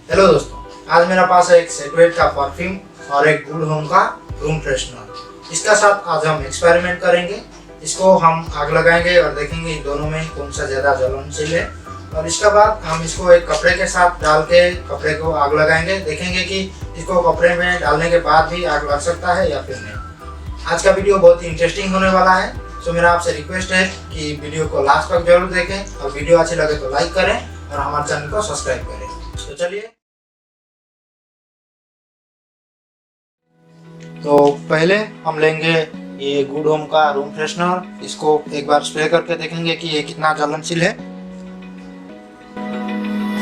Hello दोस्तों, आज मेरे पास है एक सेक्रेट का परफ्यूम और एक गुड होम का रूम फ्रेशनर। इसका साथ आज हम एक्सपेरिमेंट करेंगे। इसको हम आग लगाएंगे और देखेंगे इन दोनों में कौन सा ज़्यादा ज्वलनशील है। और इसके बाद हम इसको एक कपड़े के साथ डाल के कपड़े को आग लगाएंगे, देखेंगे कि इसको कपड़े में डालने के बाद भी आग लग सकता है या फिर नहीं। आज का वीडियो बहुत ही इंटरेस्टिंग होने वाला है, तो मेरा आपसे रिक्वेस्ट है कि वीडियो को लास्ट तक जरूर देखें और वीडियो अच्छी लगे तो लाइक करें और हमारे चैनल को सब्सक्राइब करें। तो चलिए, तो पहले हम लेंगे ये गुड होम का रूम फ्रेशनर। इसको एक बार स्प्रे करके देखेंगे कि ये कितना ज्वलनशील है।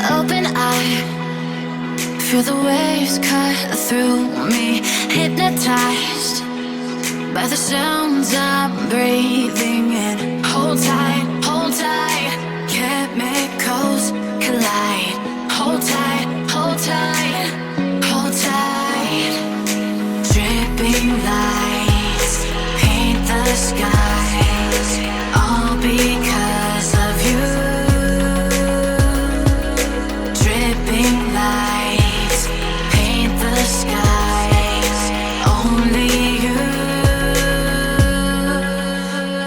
Open eye, feel the waves cut through me, hypnotized by the sounds I'm breathing in. Hold tight, chemicals collide. Hold tight, hold tight, hold tight. Dripping lights paint the skies, all because of you. Dripping lights paint the skies, only you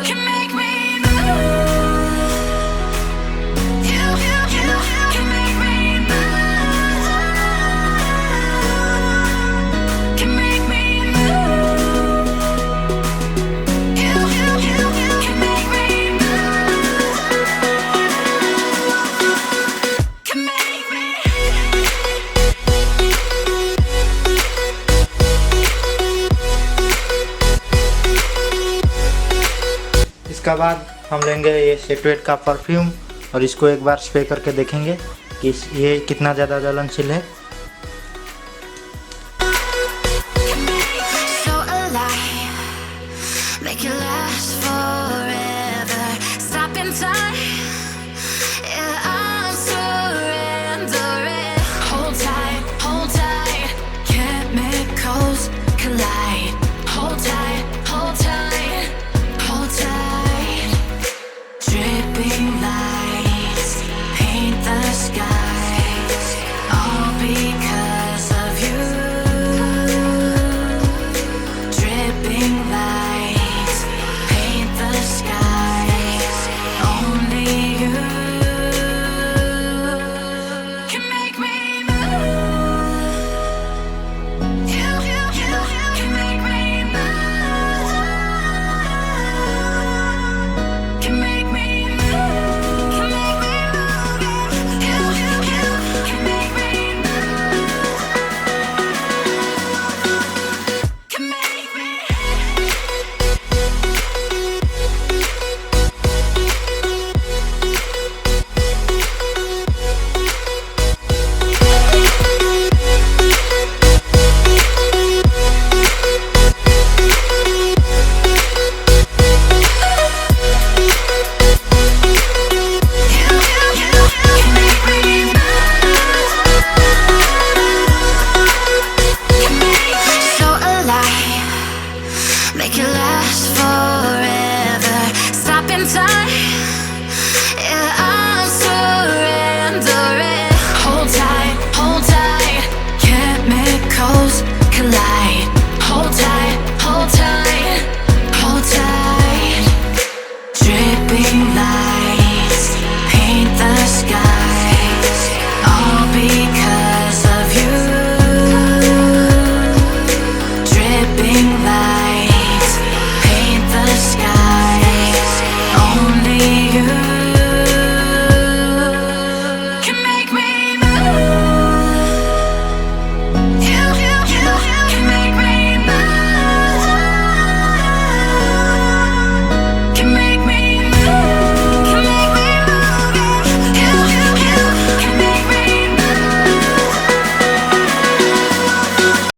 can make me move. You can make me move. Can make me move. You can make me move. Can make me. इसके बाद हम लेंगे ये secret का perfume और इसको एक बार spray करके देखेंगे कि ये कितना ज़्यादा ज्वलनशील है।